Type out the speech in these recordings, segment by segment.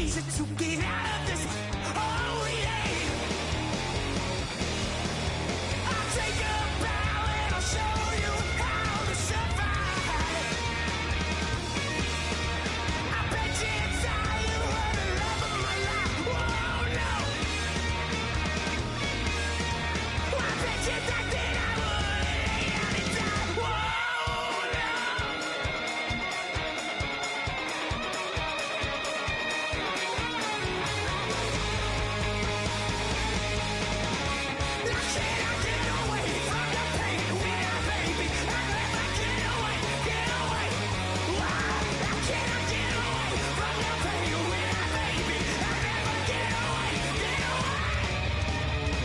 easy to get out of this. Oh yeah. I'll take a bow and I'll show you how to survive. I bet you inside you were the love of my life. Whoa, no. I bet you thought that I would lay down and die. Whoa, no. I said I get away from the pain when I baby. I never get away, get away. Why? I cannot get away from the pain when I baby. I never get away, get away.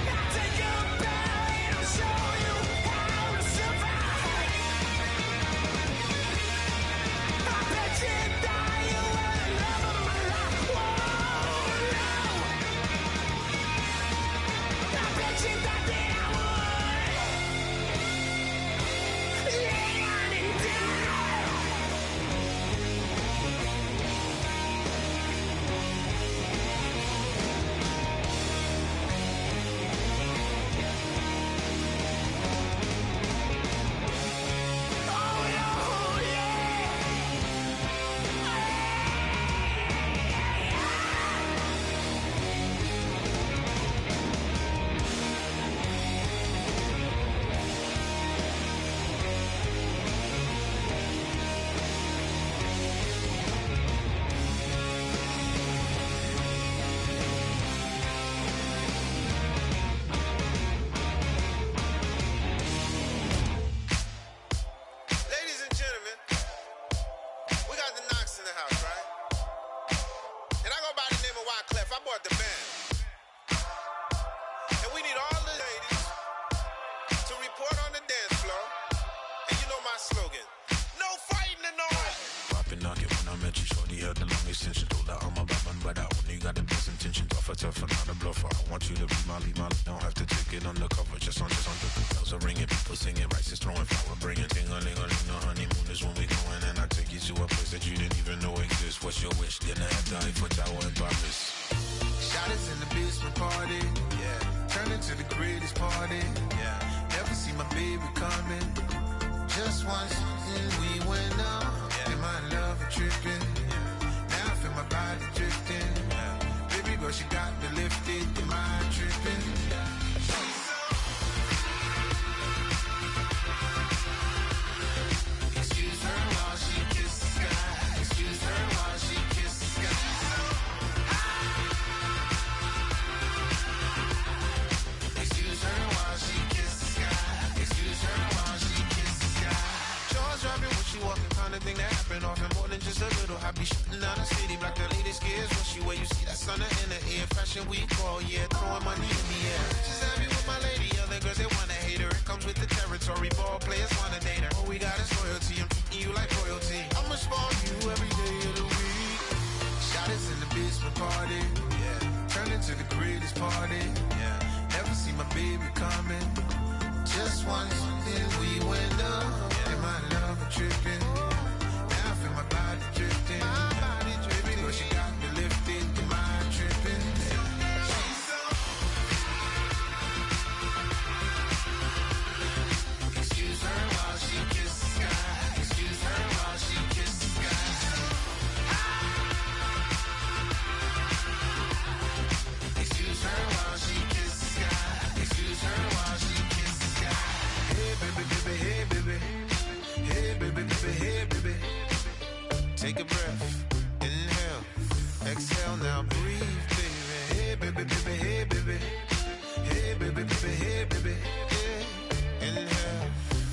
I take a bow and I'll show you how to survive. I bet you thought you were the love of my life. Whoa, no. I bet you thought that I would lay down and die. Oh no, yeah. Ladies and gentlemen, we got the Knox in the house, right? And I go by the name of Wyclef. I bought the band. And we need all the ladies to report on the dance floor. And you know my slogan, no fighting and no fighting. Poppin' knock it when I met you, shorty had the long extension. Told her I'm a Batman, but I only got the best intention. Tougher, not a bluffer. I want you to be my lead, don't have to take it undercover. Just on the bells are ringing, people singing, rice is throwing, flower bringing. Ting-a-ling-a-ling, the honeymoon is when we going, and I take you to a place that you didn't even know exists. What's your wish? Dinner at the Eiffel Tower in Paris. Shot us in the basement party, yeah. Turn into the greatest party, yeah. Never see my baby coming. Just once, and we went up, yeah. And my love a tripping, yeah. Now I feel my body drifting, yeah. Baby girl, she got me lifted, the mind tripping, yeah. Excuse her while she kisses the sky. Excuse her while she kisses the sky. Excuse her while she kisses the sky. Excuse her while she kisses the sky. Jaws dropping when she walking, kind of thing that happen often. More than just a little. I be shooting down the city, black the latest gears. When she wear, you see that sun in the air. Fashion week all year, throwing money in the air. Just happy with my lady. Other girls they wanna hate her. It comes with the territory. Ball players wanna date her. All we got is loyalty. I'm treating you like royalty. I'ma spoil you every day of the week. Shot us in the basement party, yeah. Turn into the greatest party, yeah. Never see my baby coming. Just once, then we went up, yeah. And my love a tripping. Now I feel my body drifting. My body dripping. But she got me lifted, the mind tripping. Excuse her while she kisses the sky. Excuse her while she kisses the sky. Excuse her while she kisses the sky. Excuse her while she kisses the sky. Hey baby, baby, hey baby. Hey baby, baby, hey baby. Take a breath, inhale, exhale, now breathe, baby. Hey baby, baby, hey baby. Hey baby, baby, hey baby. Hey. Inhale,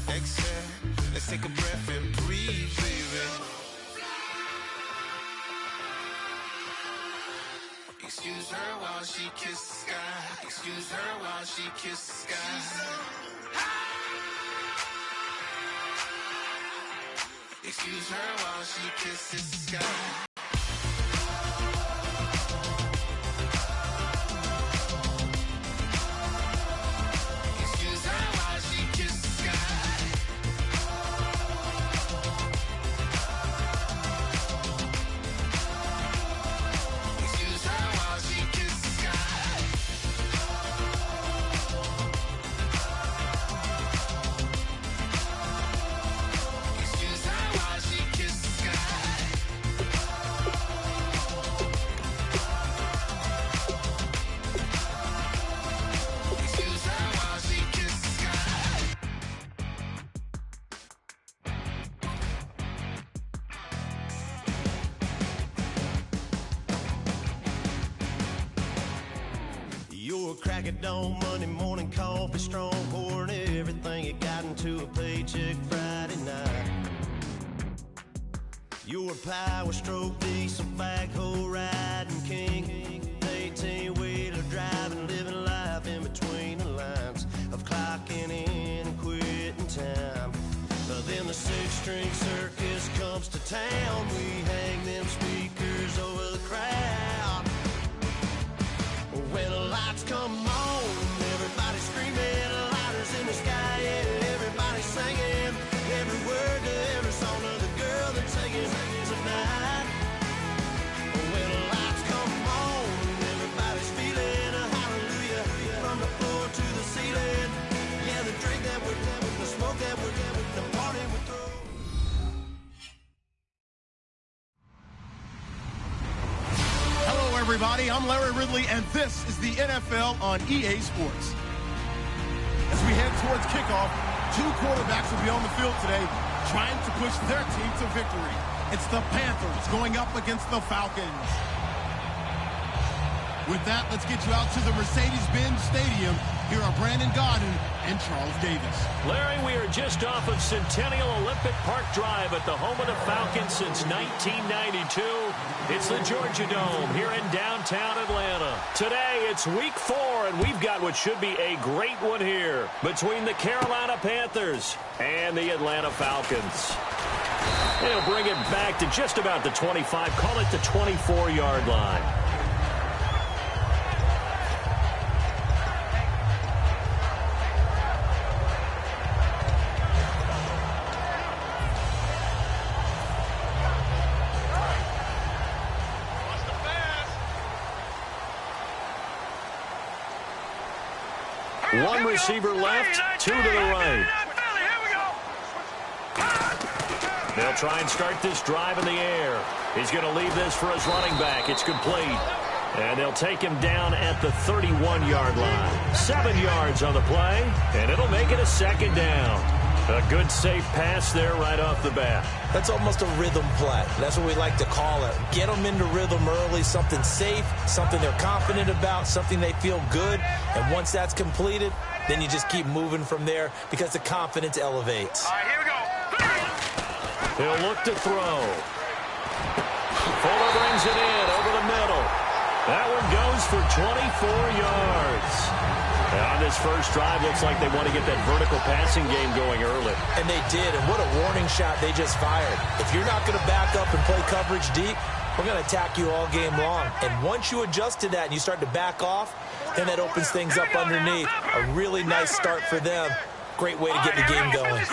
exhale, let's take a breath and breathe, baby. Excuse her while she kisses the sky. Excuse her while she kisses the sky. Excuse her while she kisses the sky. Excuse her while she kisses the sky. Excuse crack of dawn, Monday morning coffee strong, pouring everything you got into a paycheck Friday night. Your power stroke, diesel backhoe riding king, 18-wheeler driving, living life in between the lines of clocking in and quitting time. Then the six-string circus comes to town. We hang them speakers over the crowd. When the lights come on, everybody screaming, lighters in the sky, yeah, everybody singing every word to every song of the girl they're taking tonight. When the lights come on, everybody's feeling a hallelujah from the floor to the ceiling. Yeah, the drink that we're having, the smoke that we're having, the party we're throwing. Hello, everybody. I'm Larry Ridley, and this is the NFL on EA Sports. As we head towards kickoff, two quarterbacks will be on the field today trying to push their team to victory. It's the Panthers going up against the Falcons. With that, let's get you out to the Mercedes-Benz Stadium. Here are Brandon Godden and Charles Davis. Larry, we are just off of Centennial Olympic Park Drive at the home of the Falcons since 1992. It's the Georgia Dome here in downtown Atlanta. Today, it's week 4, and we've got what should be a great one here between the Carolina Panthers and the Atlanta Falcons. They'll bring it back to just about the 25, call it the 24-yard line. One receiver left, two to the right. They'll try and start this drive in the air. He's going to leave this for his running back. It's complete. And they'll take him down at the 31-yard line. 7 yards on the play, and it'll make it a second down. A good, safe pass there right off the bat. That's almost a rhythm play. That's what we like to call it. Get them into rhythm early, something safe, something they're confident about, something they feel good. And once that's completed, then you just keep moving from there because the confidence elevates. All right, here we go. He'll look to throw. Fuller brings it in over the middle. That one goes for 24 yards. On this first drive, looks like they want to get that vertical passing game going early. And they did, and what a warning shot they just fired. If you're not going to back up and play coverage deep, we're going to attack you all game long. And once you adjust to that and you start to back off, then that opens things up underneath. A really nice start for them. Great way to get the game going.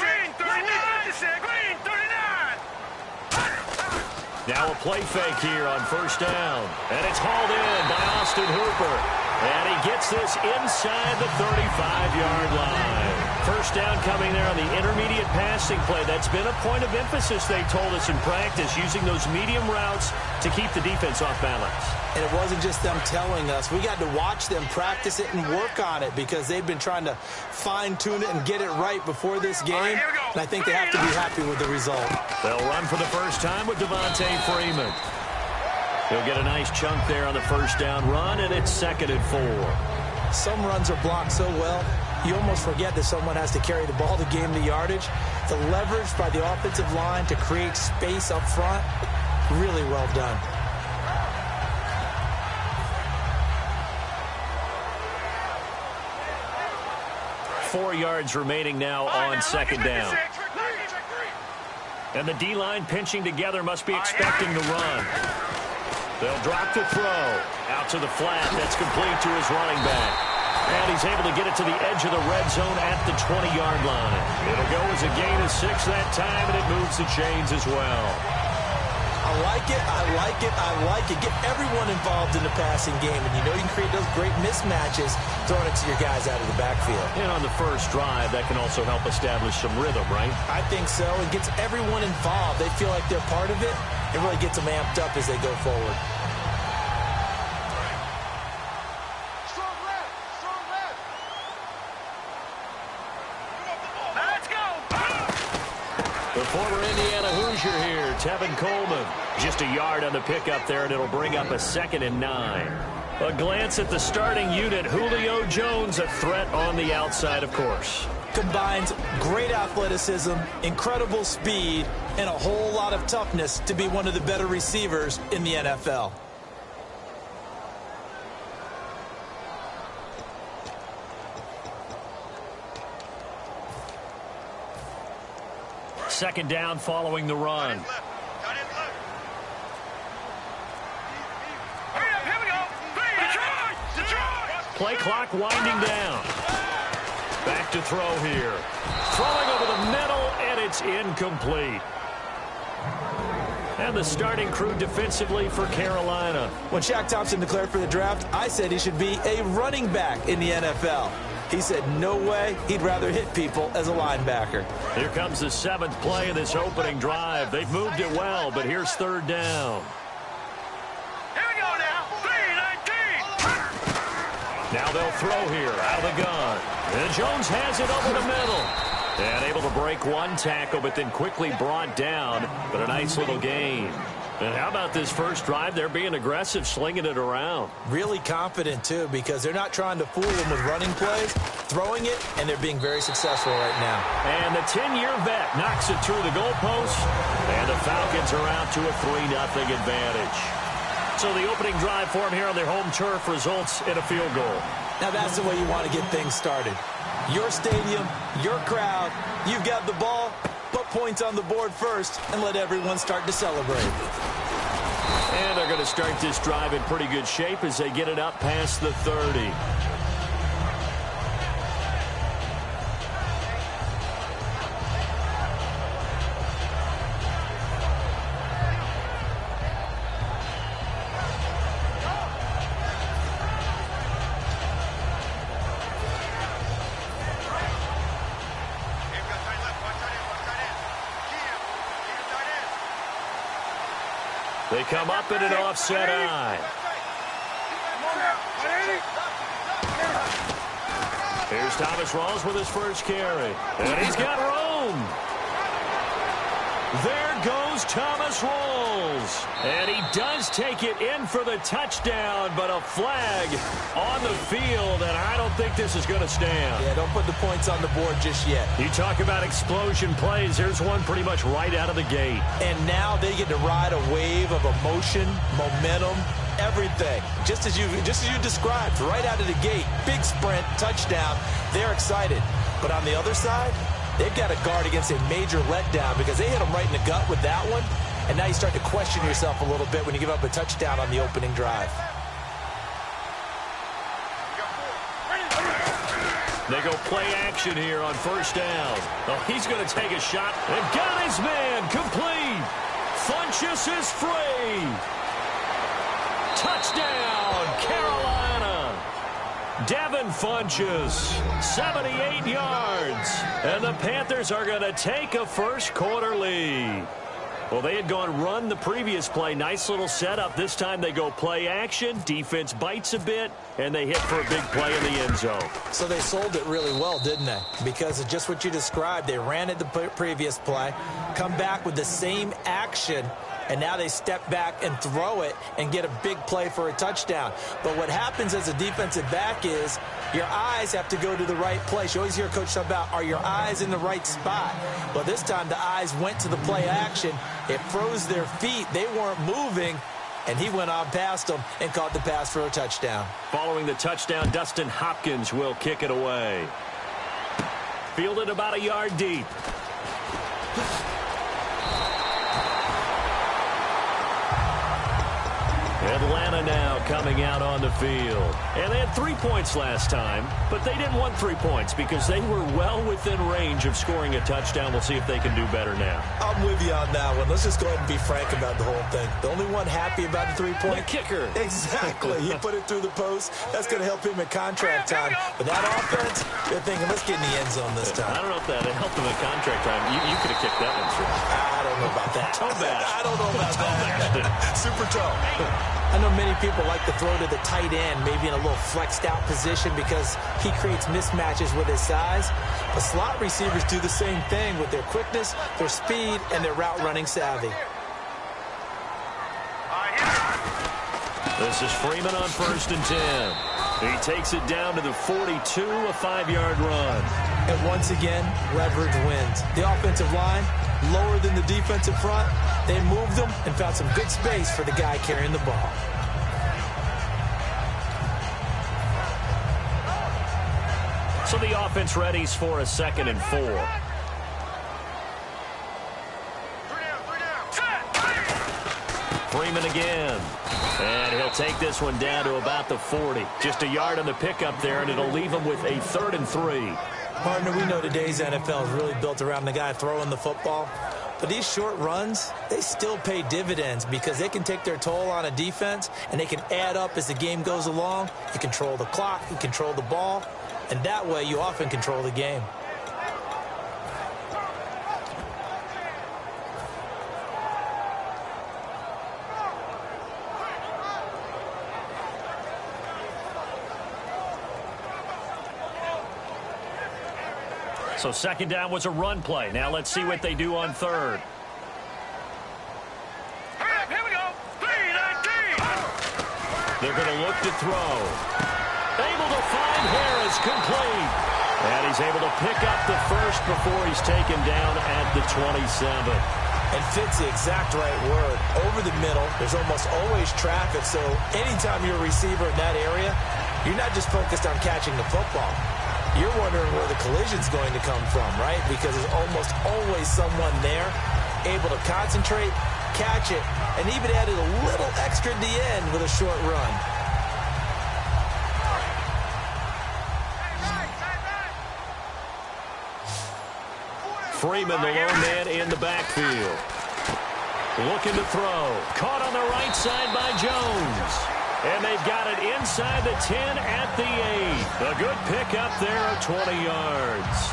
Now a play fake here on first down. And it's hauled in by Austin Hooper. And he gets this inside the 35-yard line. First down coming there on the intermediate passing play. That's been a point of emphasis, they told us in practice, using those medium routes to keep the defense off balance. And it wasn't just them telling us. We got to watch them practice it and work on it because they've been trying to fine-tune it and get it right before this game. And I think they have to be happy with the result. They'll run for the first time with Devontae Freeman. He'll get a nice chunk there on the first down run, and it's 2nd and 4. Some runs are blocked so well, you almost forget that someone has to carry the ball to gain the yardage. The leverage by the offensive line to create space up front, really well done. Four yards remaining now on 2nd down. And the D-line pinching together, must be expecting to run. They'll drop to throw. Out to the flat. That's complete to his running back. And he's able to get it to the edge of the red zone at the 20-yard line. It'll go as a gain of 6 that time, and it moves the chains as well. I like it, I like it, I like it. Get everyone involved in the passing game, and you know you can create those great mismatches throwing it to your guys out of the backfield. And on the first drive, that can also help establish some rhythm, right? I think so. It gets everyone involved. They feel like they're part of it. It really gets them amped up as they go forward. The former Indiana Hoosier here, Tevin Coleman. Just a yard on the pickup there, and it'll bring up a 2nd and 9. A glance at the starting unit. Julio Jones, a threat on the outside, of course. Combines great athleticism, incredible speed, and a whole lot of toughness to be one of the better receivers in the NFL. Second down following the run. Play clock winding down. Back to throw here. Throwing over the middle, and it's incomplete. And the starting crew defensively for Carolina. When Shaq Thompson declared for the draft, I said he should be a running back in the NFL. He said no way, he'd rather hit people as a linebacker. Here comes the 7th play of this opening drive. They've moved it well, but here's third down. Here we go now. 3-19. Now they'll throw here out of the gun. And Jones has it over the middle. And able to break one tackle, but then quickly brought down. But a nice little gain. And how about this first drive? They're being aggressive, slinging it around. Really confident, too, because they're not trying to fool them with running plays, throwing it, and they're being very successful right now. And the 10-year vet knocks it through the goalpost. And the Falcons are out to a 3-0 advantage. So the opening drive for them here on their home turf results in a field goal. Now that's the way you want to get things started. Your stadium, your crowd, you've got the ball, put points on the board first, and let everyone start to celebrate. And they're going to start this drive in pretty good shape as they get it up past the 30. They come up in an offset eye. Here's Thomas Rawls with his first carry. And he's got room. There goes Thomas Rawls. And he does take it in for the touchdown, but a flag on the field, and I don't think this is going to stand. Yeah, don't put the points on the board just yet. You talk about explosion plays. Here's one pretty much right out of the gate. And now they get to ride a wave of emotion, momentum, everything. Just as you described, right out of the gate, big sprint, touchdown. They're excited. But on the other side, they've got to guard against a major letdown because they hit them right in the gut with that one. And now you start to question yourself a little bit when you give up a touchdown on the opening drive. They go play action here on first down. Oh, he's going to take a shot and got his man complete. Funchess is free. Touchdown, Carolina. Devin Funchess, 78 yards. And the Panthers are going to take a first quarter lead. Well, they had gone run the previous play. Nice little setup. This time they go play action. Defense bites a bit, and they hit for a big play in the end zone. So they sold it really well, didn't they? Because of just what you described. They ran it the previous play, come back with the same action, and now they step back and throw it and get a big play for a touchdown. But what happens as a defensive back is your eyes have to go to the right place. You always hear Coach talk about, are your eyes in the right spot? Well, this time the eyes went to the play action. It froze their feet. They weren't moving, and he went on past them and caught the pass for a touchdown. Following the touchdown, Dustin Hopkins will kick it away. Fielded about a yard deep. Atlanta now coming out on the field. And they had 3 points last time, but they didn't want 3 points because they were well within range of scoring a touchdown. We'll see if they can do better now. I'm with you on that one. Let's just go ahead and be frank about the whole thing. The only one happy about the 3-point? The kicker. Exactly. He put it through the post. That's going to help him at contract time. But that offense, they're thinking, let's get in the end zone this time. I don't know if that helped him at contract time. You could have kicked that one through. I don't know about that. Toe bash. I don't know about that. Super toe. I know many people like to throw to the tight end, maybe in a little flexed out position because he creates mismatches with his size. But slot receivers do the same thing with their quickness, their speed, and their route running savvy. This is Freeman on 1st and 10. He takes it down to the 42, a 5-yard run. And once again, leverage wins. The offensive line, lower than the defensive front. They moved them and found some good space for the guy carrying the ball. So the offense readies for a 2nd and 4. Freeman again. And he'll take this one down to about the 40. Just a yard on the pickup there, and it'll leave him with a 3rd and 3. Partner, we know today's NFL is really built around the guy throwing the football. But these short runs, they still pay dividends because they can take their toll on a defense, and they can add up as the game goes along. You control the clock, you control the ball, and that way you often control the game. So 2nd down was a run play. Now let's see what they do on 3rd. Here we go. 3-19. They're going to look to throw. Able to find Harris, complete. And he's able to pick up the 1st before he's taken down at the 27. And fits the exact right word. Over the middle, there's almost always traffic, so anytime you're a receiver in that area, you're not just focused on catching the football. You're wondering where the collision's going to come from, right? Because there's almost always someone there able to concentrate, catch it, and even added a little extra at the end with a short run. Freeman, the lone man in the backfield. Looking to throw. Caught on the right side by Jones. And they've got it inside the 10 at the 8. A good pickup there of 20 yards.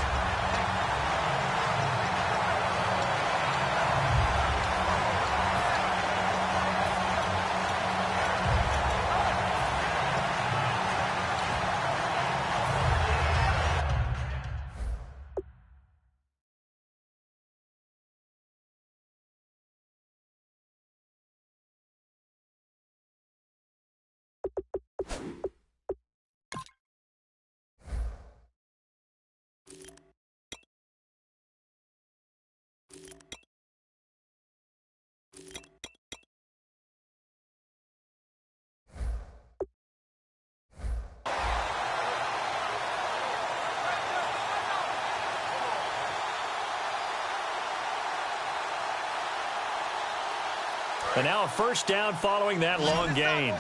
And now a 1st down following that long gain.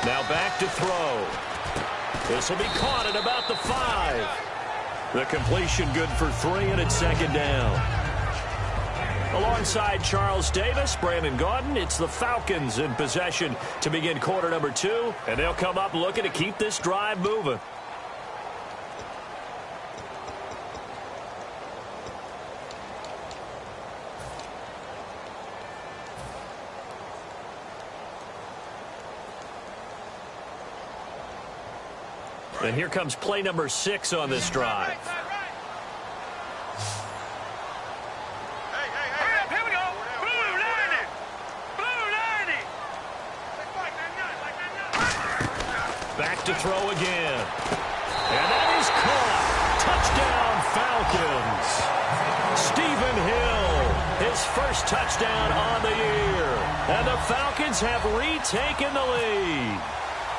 Now back to throw. This will be caught at about the 5. The completion good for 3, and it's 2nd down. Alongside Charles Davis, Brandon Gaudin, it's the Falcons in possession to begin quarter number 2, and they'll come up looking to keep this drive moving. And here comes play number 6 on this drive. Here we go. Blue 90. Blue 90. Back to throw again. And that is caught. Touchdown, Falcons. Stephen Hill, his 1st touchdown on the year. And the Falcons have retaken the lead.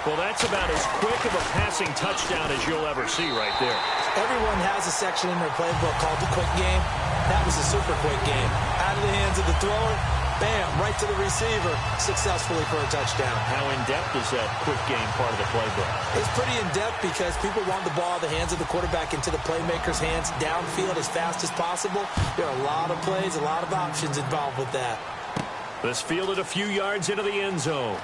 Well, that's about as quick of a passing touchdown as you'll ever see right there. Everyone has a section in their playbook called the quick game. That was a super quick game. Out of the hands of the thrower, bam, right to the receiver, successfully for a touchdown. How in-depth is that quick game part of the playbook? It's pretty in-depth because people want the ball out of the hands of the quarterback into the playmaker's hands downfield as fast as possible. There are a lot of plays, a lot of options involved with that. This fielded a few yards into the end zone.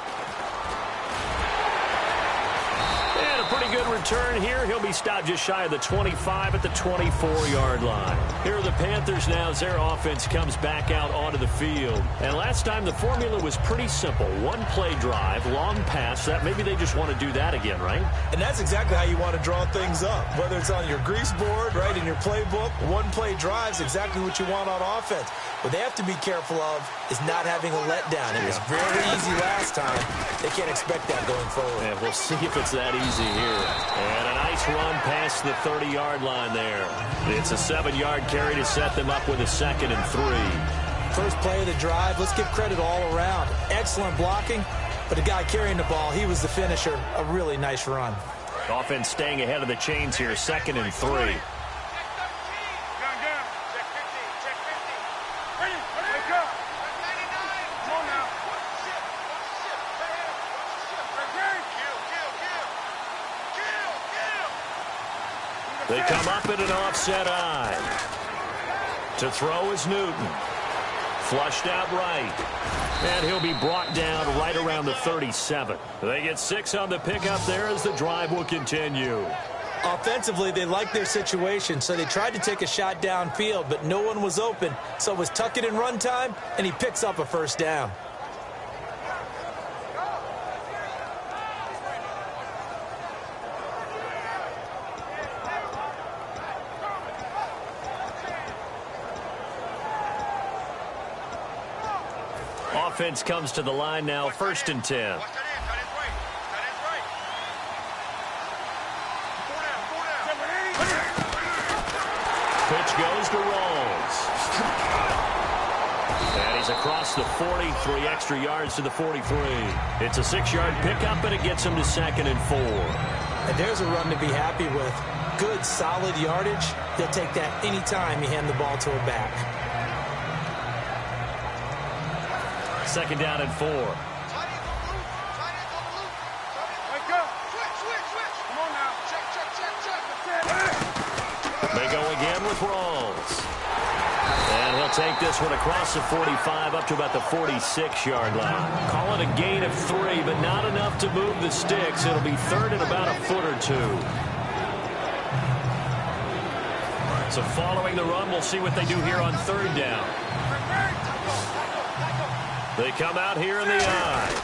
pretty good return here. He'll be stopped just shy of the 25 at the 24-yard line. Here are the Panthers now as their offense comes back out onto the field. And last time the formula was pretty simple. One play drive, long pass. That maybe they just want to do that again, right? And that's exactly how you want to draw things up. Whether it's on your grease board, right, in your playbook, one play drive is exactly what you want on offense. What they have to be careful of is not having a letdown. It was very easy last time. They can't expect that going forward. And we'll see if it's that easy here. And a nice run past the 30-yard line there. It's a 7-yard carry to set them up with a 2nd and 3. First play of the drive, let's give credit all around. Excellent blocking, but the guy carrying the ball, he was the finisher. A really nice run. Offense staying ahead of the chains here, 2nd and 3. They come up in an offset eye. To throw is Newton. Flushed out right. And he'll be brought down right around the 37. They get 6 on the pickup there as the drive will continue. Offensively, they liked their situation, so they tried to take a shot downfield, but no one was open. So it was tuck it in run time, and he picks up a first down. Offense comes to the line now, 1st and 10. Pitch goes to Rawls. And he's across the 40, 3 extra yards to the 43. It's a 6-yard pickup, and it gets him to 2nd and 4. And there's a run to be happy with. Good, solid yardage. He'll take that anytime you hand the ball to a back. 2nd down and 4. They go again with Rawls. And he'll take this one across the 45 up to about the 46-yard line. Call it a gain of 3, but not enough to move the sticks. It'll be 3rd and about a foot or 2. So following the run, we'll see what they do here on 3rd down. They come out here in the eye.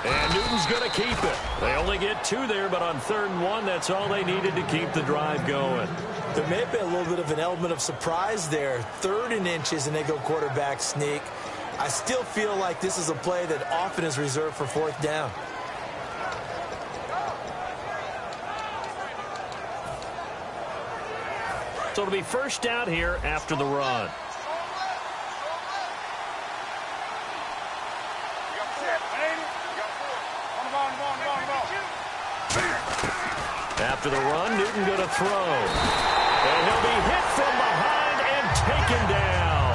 And Newton's going to keep it. They only get 2 there, but on 3rd and 1, that's all they needed to keep the drive going. There may have been a little bit of an element of surprise there. 3rd and inches, and they go quarterback sneak. I still feel like this is a play that often is reserved for 4th down. So it'll be 1st down here after the run. After the run, Newton going to throw. And he'll be hit from behind and taken down.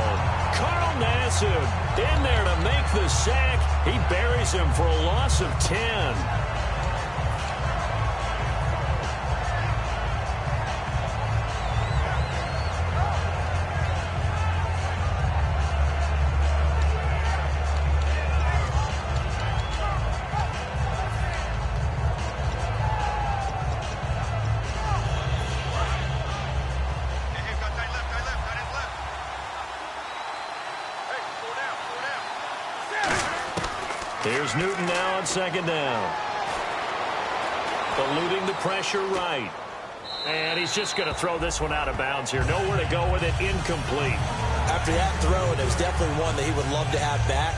Carl Nassib in there to make the sack. He buries him for a loss of 10. Here's Newton now on 2nd down. Eluding the pressure right. And he's just going to throw this one out of bounds here. Nowhere to go with it. Incomplete. After that throw, and it was definitely one that he would love to have back.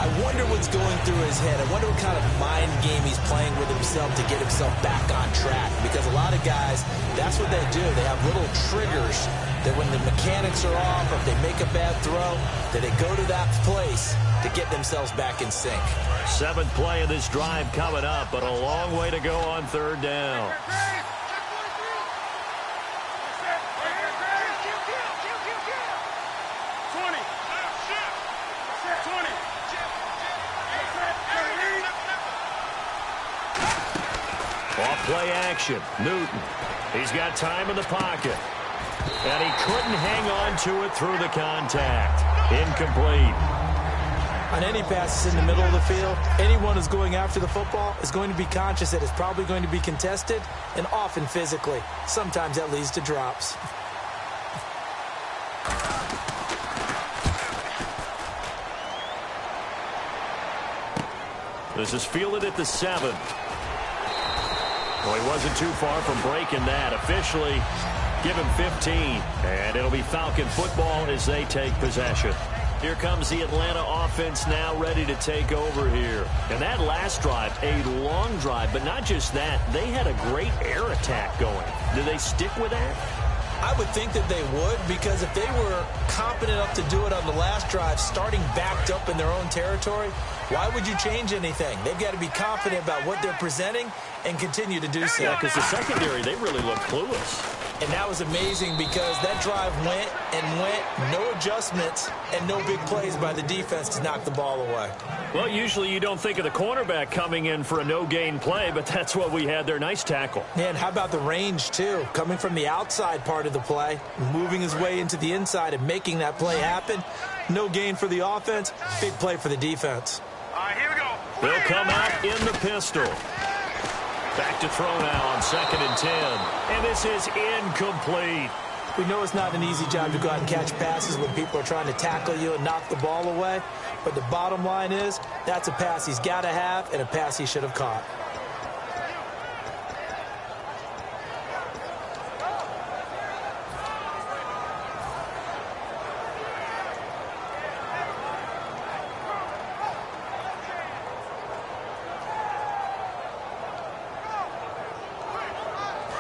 I wonder what's going through his head. I wonder what kind of mind game he's playing with himself to get himself back on track. Because a lot of guys, that's what they do. They have little triggers that when the mechanics are off or if they make a bad throw, that they go to that place to get themselves back in sync. 7th play of this drive coming up, but a long way to go on 3rd down. Off play action. Newton. He's got time in the pocket. And he couldn't hang on to it through the contact. Incomplete. On any passes in the middle of the field, anyone who's going after the football is going to be conscious that it's probably going to be contested, and often physically. Sometimes that leads to drops. This is fielded at the 7. Well, he wasn't too far from breaking that. Officially, give him 15. And it'll be Falcon football as they take possession. Here comes the Atlanta offense now ready to take over here. And that last drive, a long drive, but not just that. They had a great air attack going. Do they stick with that? I would think that they would, because if they were competent enough to do it on the last drive, starting backed up in their own territory, why would you change anything? They've got to be confident about what they're presenting and continue to do so. Yeah, because the secondary, they really look clueless. And that was amazing because that drive went and went, no adjustments and no big plays by the defense to knock the ball away. Well, usually you don't think of the cornerback coming in for a no-gain play, but that's what we had there. Nice tackle. And how about the range, too? Coming from the outside part of the play, moving his way into the inside and making that play happen. No gain for the offense, big play for the defense. All right, here we go. They'll come out in the pistol. Back to throw now on 2nd and 10. And this is incomplete. We know it's not an easy job to go out and catch passes when people are trying to tackle you and knock the ball away. But the bottom line is, that's a pass he's got to have and a pass he should have caught.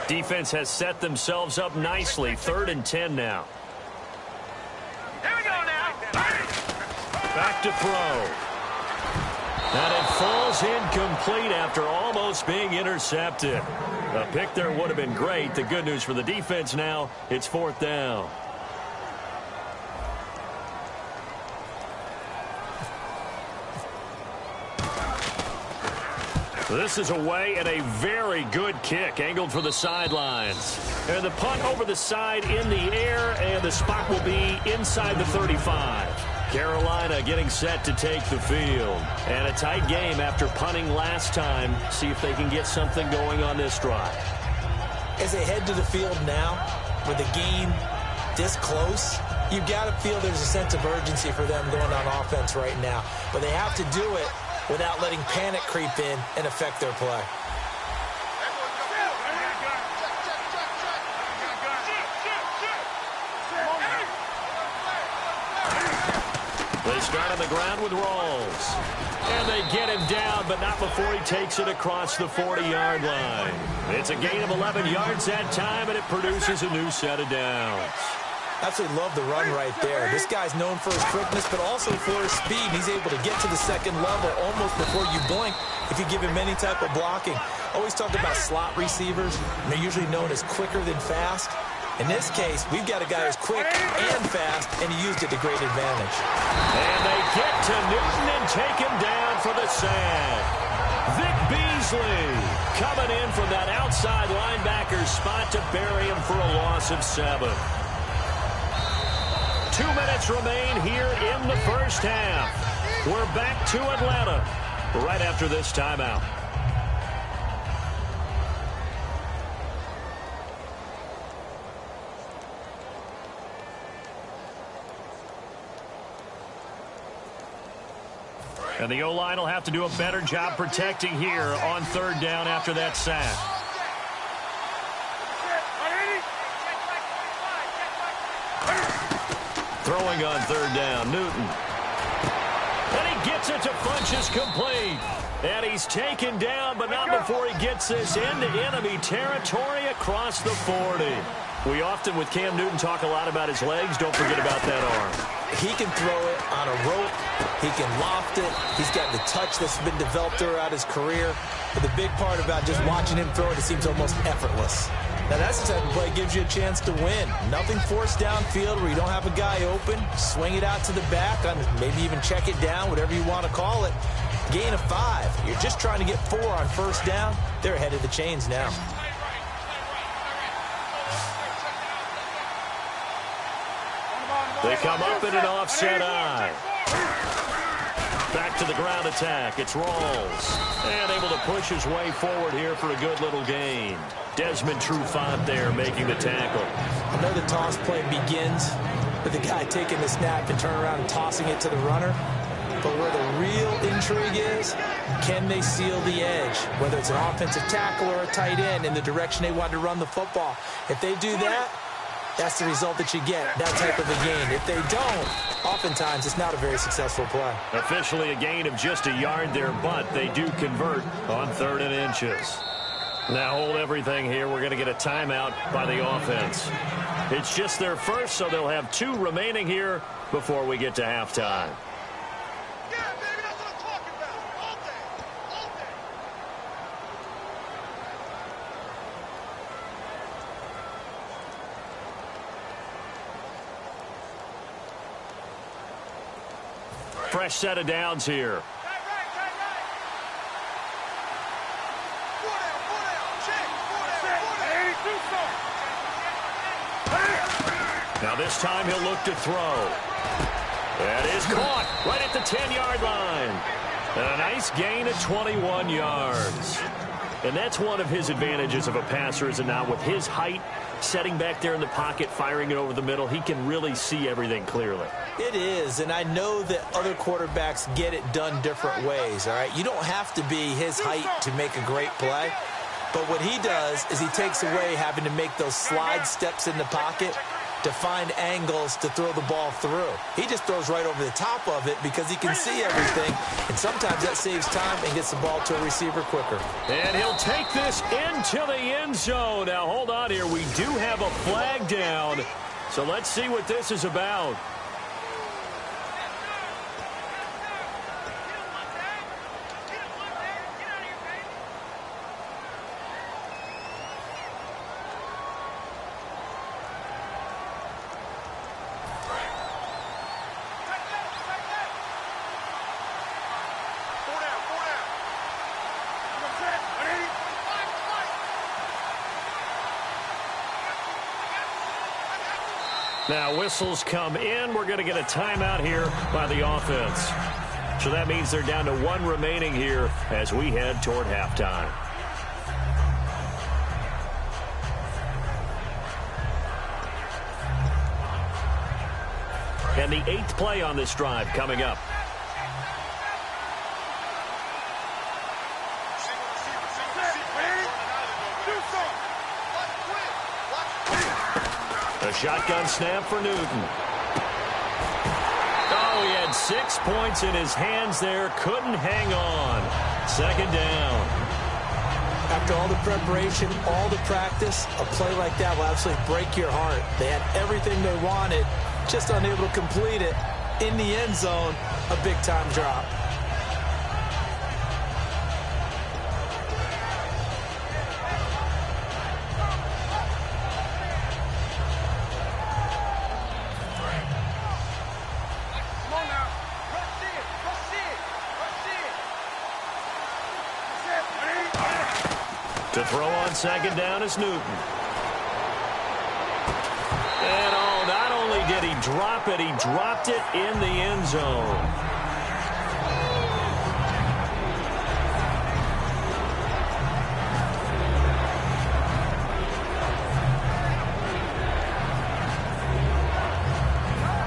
Defense has set themselves up nicely. 3rd and 10 now. Here we go now. Back to throw. And it falls incomplete after almost being intercepted. A pick there would have been great. The good news for the defense now, it's 4th down. This is away and a very good kick angled for the sidelines. And the punt over the side in the air, and the spot will be inside the 35. Carolina getting set to take the field. And a tight game after punting last time. See if they can get something going on this drive. As they head to the field now, with the game this close, you've got to feel there's a sense of urgency for them going on offense right now. But they have to do it without letting panic creep in and affect their play. They start on the ground with Rawls. And they get him down, but not before he takes it across the 40-yard line. It's a gain of 11 yards that time, and it produces a new set of downs. Absolutely love the run right there. This guy's known for his quickness, but also for his speed. He's able to get to the second level almost before you blink if you give him any type of blocking. Always talk about slot receivers. They're usually known as quicker than fast. In this case, we've got a guy who's quick and fast, and he used it to great advantage. And they get to Newton and take him down for the sack. Vic Beasley coming in from that outside linebacker spot to bury him for a loss of 7. 2 minutes remain here in the first half. We're back to Atlanta right after this timeout. And the O-line will have to do a better job protecting here on 3rd down after that sack. Throwing on 3rd down, Newton. And he gets it to Funchess complete. And he's taken down, but not before he gets this into enemy territory across the 40. We often, with Cam Newton, talk a lot about his legs. Don't forget about that arm. He can throw it on a rope. He can loft it. He's got the touch that's been developed throughout his career. But the big part about just watching him throw it seems almost effortless. Now, that's the type of play that gives you a chance to win. Nothing forced downfield where you don't have a guy open. Swing it out to the back, maybe even check it down, whatever you want to call it. Gain of 5. You're just trying to get 4 on 1st down. They're ahead of the chains now. They come up in an offset eye. to the ground attack. It's Rawls. And able to push his way forward here for a good little gain. Desmond Trufant there making the tackle. I know the toss play begins with the guy taking the snap and turning around and tossing it to the runner. But where the real intrigue is, can they seal the edge? Whether it's an offensive tackle or a tight end in the direction they want to run the football. If they do that, that's the result that you get, that type of a gain. If they don't, oftentimes it's not a very successful play. Officially a gain of just a yard there, but they do convert on 3rd and inches. Now hold everything here. We're going to get a timeout by the offense. It's just their first, so they'll have 2 remaining here before we get to halftime. Fresh set of downs here. Now this time he'll look to throw. That is caught right at the 10-yard line. And a nice gain of 21 yards. And that's one of his advantages of a passer, is it not? With his height, setting back there in the pocket, firing it over the middle, he can really see everything clearly. It is, and I know that other quarterbacks get it done different ways, all right? You don't have to be his height to make a great play. But what he does is he takes away having to make those slide steps in the pocket to find angles to throw the ball through. He just throws right over the top of it because he can see everything, and sometimes that saves time and gets the ball to a receiver quicker. And he'll take this into the end zone. Now, hold on here. We do have a flag down, so let's see what this is about. Now, whistles come in. We're going to get a timeout here by the offense. So that means they're down to 1 remaining here as we head toward halftime. And the 8th play on this drive coming up. A shotgun snap for Newton. Oh, he had 6 points in his hands there. Couldn't hang on. 2nd down. After all the preparation, all the practice, a play like that will absolutely break your heart. They had everything they wanted, just unable to complete it. In the end zone, a big-time drop. To throw on 2nd down is Newton. And not only did he drop it, he dropped it in the end zone.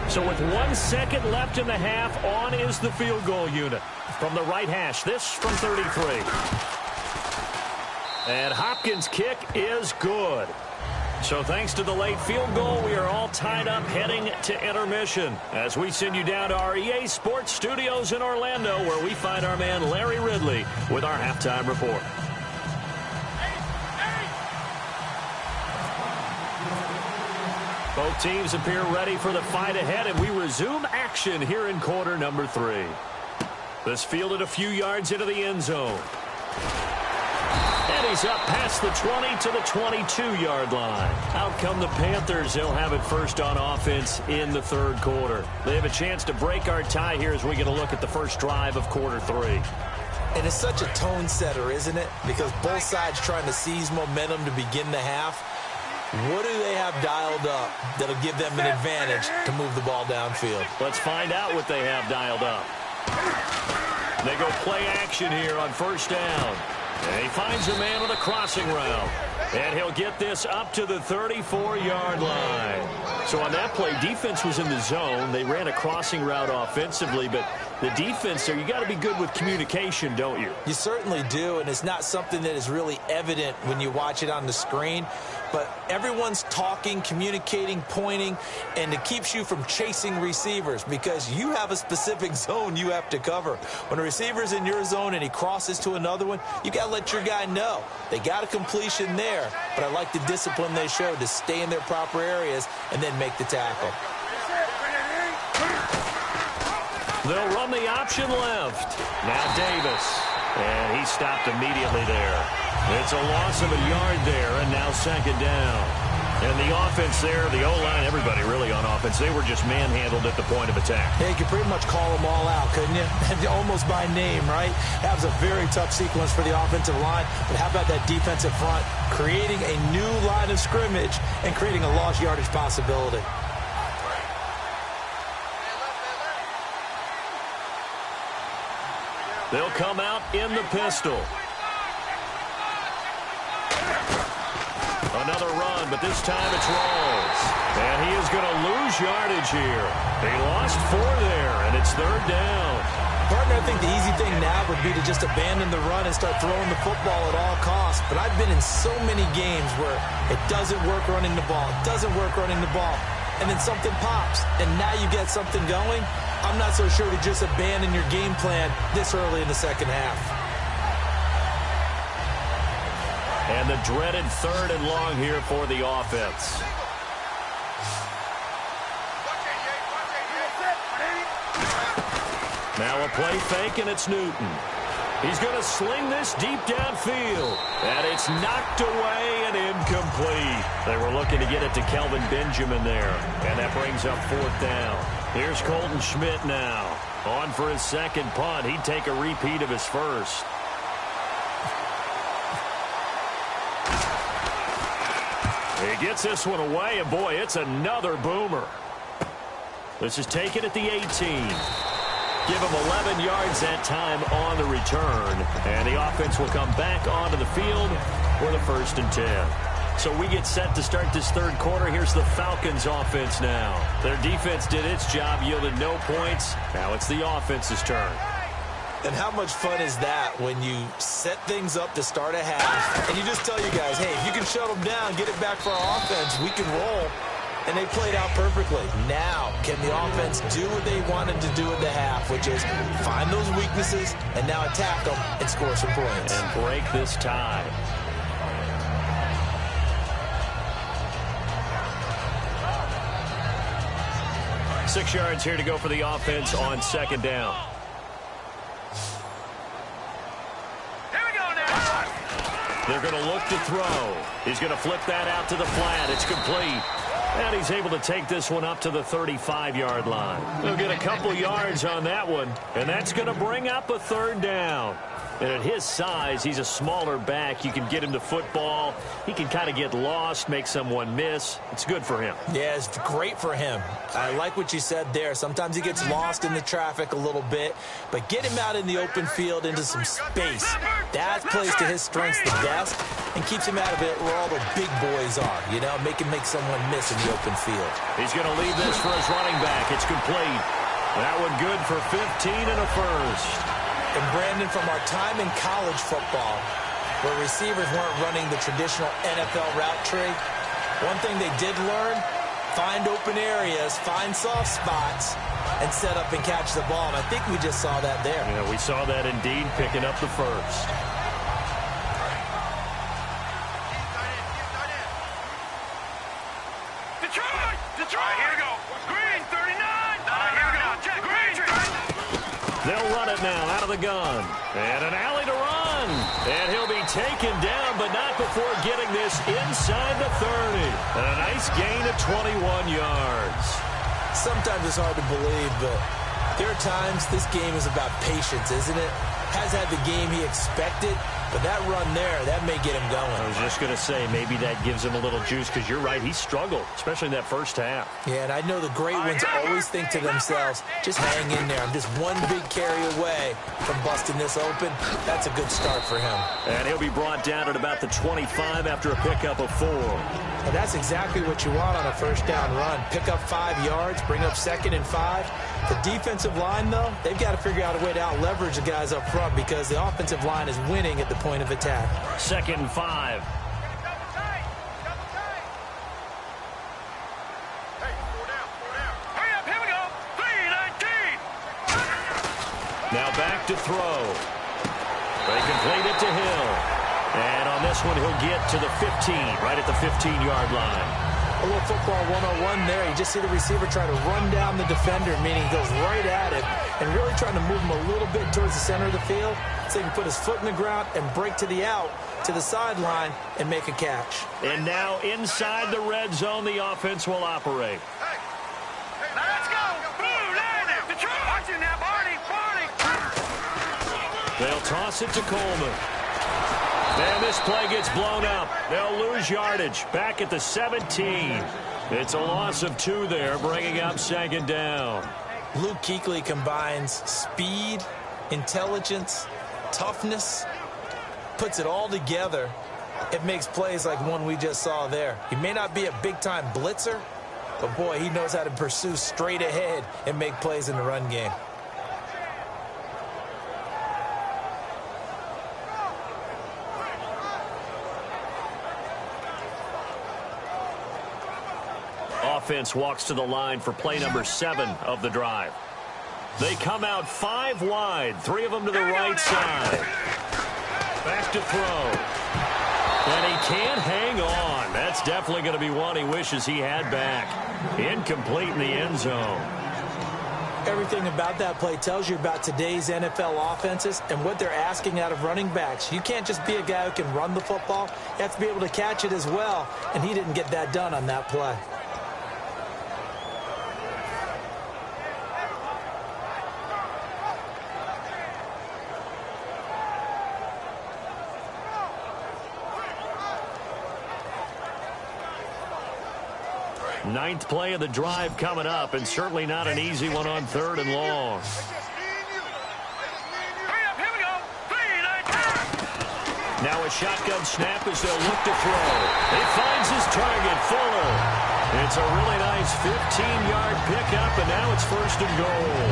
So with 1 second left in the half, on is the field goal unit. From the right hash, this from 33. And Hopkins' kick is good. So thanks to the late field goal, we are all tied up heading to intermission as we send you down to our EA Sports Studios in Orlando, where we find our man Larry Ridley with our halftime report. Both teams appear ready for the fight ahead, and we resume action here in quarter number 3. This fielded a few yards into the end zone. And he's up past the 20 to the 22-yard line. Out come the Panthers. They'll have it first on offense in the 3rd quarter. They have a chance to break our tie here as we get a look at the first drive of quarter 3. And it's such a tone setter, isn't it? Because both sides trying to seize momentum to begin the half. What do they have dialed up that'll give them an advantage to move the ball downfield? Let's find out what they have dialed up. They go play action here on first down. And he finds a man on a crossing route. And he'll get this up to the 34-yard line. So on that play, defense was in the zone. They ran a crossing route offensively, but the defense there, you got to be good with communication, don't you? You certainly do, and it's not something that is really evident when you watch it on the screen. But everyone's talking, communicating, pointing, and it keeps you from chasing receivers because you have a specific zone you have to cover. When a receiver's in your zone and he crosses to another one, you got to let your guy know. They got a completion there, but I like the discipline they showed to stay in their proper areas and then make the tackle. They'll run the option left. Now Davis. And he stopped immediately there. It's a loss of a yard there, and now second down. And the offense there, the O-line, everybody really on offense, they were just manhandled at the point of attack. Yeah, you could pretty much call them all out, couldn't you? Almost by name, right? That was a very tough sequence for the offensive line. But how about that defensive front creating a new line of scrimmage and creating a lost yardage possibility? They'll come out in the pistol. Another run, but this time it's Rawls. And he is going to lose yardage here. They lost 4 there, and it's third down. Partner, I think the easy thing now would be to just abandon the run and start throwing the football at all costs. But I've been in so many games where it doesn't work running the ball. It doesn't work running the ball. And then something pops, and now you get something going. I'm not so sure to just abandon your game plan this early in the second half. And the dreaded third and long here for the offense. Now a play fake, and it's Newton. He's going to sling this deep downfield. And it's knocked away and incomplete. They were looking to get it to Kelvin Benjamin there. And that brings up fourth down. Here's Colton Schmidt now. On for his second punt. He'd take a repeat of his first. He gets this one away, and boy, it's another boomer. This is taken at the 18. Give him 11 yards that time on the return. And the offense will come back onto the field for the 1st and 10. So we get set to start this third quarter. Here's the Falcons offense now. Their defense did its job, yielded no points. Now it's the offense's turn. And how much fun is that when you set things up to start a half and you just tell you guys, hey, if you can shut them down, get it back for our offense, we can roll. And they played out perfectly. Now, can the offense do what they wanted to do at the half, which is find those weaknesses and now attack them and score some points. And break this tie. Six yards here to go for the offense on second down. Here we go now. They're going to look to throw. He's going to flip that out to the flat. It's complete. And he's able to take this one up to the 35-yard line. He'll get a couple yards on that one, and that's going to bring up a third down. And at his size, he's a smaller back. You can get him to football. He can kind of get lost, make someone miss. It's good for him. Yeah, it's great for him. I like what you said there. Sometimes he gets lost in the traffic a little bit, but get him out in the open field into some space. That plays to his strengths the best and keeps him out of it where all the big boys are, you know, make someone miss in the open field. He's going to leave this for his running back. It's complete. That one good for 15 and a first. And Brandon, from our time in college football, where receivers weren't running the traditional NFL route tree, one thing they did learn, find open areas, find soft spots, and set up and catch the ball. And I think we just saw that there. Yeah, we saw that indeed, picking up the first. Detroit, here we go. Green, 39. Here we go. Check, Green. They'll run it now out of the gun. And an alley to run. And he'll be taken down, but not before getting this inside the 30. And a nice gain of 21 yards. Sometimes it's hard to believe, but there are times this game is about patience, isn't it? Has had the game he expected, But that run there, that may get him going. I was just going to say, maybe that gives him a little juice, because you're right, he struggled, especially in that first half. Yeah, and I know the great ones always think to themselves, just hang in there. I'm just one big carry away from busting this open. That's a good start for him. And he'll be brought down at about the 25 after a pickup of 4. And that's exactly what you want on a first down run. Pick up 5 yards, bring up 2nd and 5. The defensive line, though, they've got to figure out a way to out-leverage the guys up front because the offensive line is winning at the point of attack. 2nd and 5. Now back to throw. They complete it to Hill. And on this one, he'll get to the 15, right at the 15-yard line. A little football 101 there. You just see the receiver try to run down the defender, meaning he goes right at him and really trying to move him a little bit towards the center of the field so he can put his foot in the ground and break to the out, to the sideline, and make a catch. And now inside the red zone, the offense will operate. Now let's go. Blue, down. Detroit. Watch it now, Barney. They'll toss it to Coleman. And this play gets blown up. They'll lose yardage. Back at the 17. It's a loss of 2 there, bringing up 2nd down. Luke Kuechly combines speed, intelligence, toughness, puts it all together. It makes plays like one we just saw there. He may not be a big-time blitzer, but, boy, he knows how to pursue straight ahead and make plays in the run game. Offense walks to the line for play number 7 of the drive. They come out 5 wide, 3 of them to the right side. Back to throw. And he can't hang on. That's definitely going to be one he wishes he had back. Incomplete in the end zone. Everything about that play tells you about today's NFL offenses and what they're asking out of running backs. You can't just be a guy who can run the football. You have to be able to catch it as well, and he didn't get that done on that play. Ninth play of the drive coming up, and certainly not an easy one on 3rd and long. Now a shotgun snap as they'll look to throw. He finds his target, Fuller. It's a really nice 15-yard pickup, and now it's 1st and goal.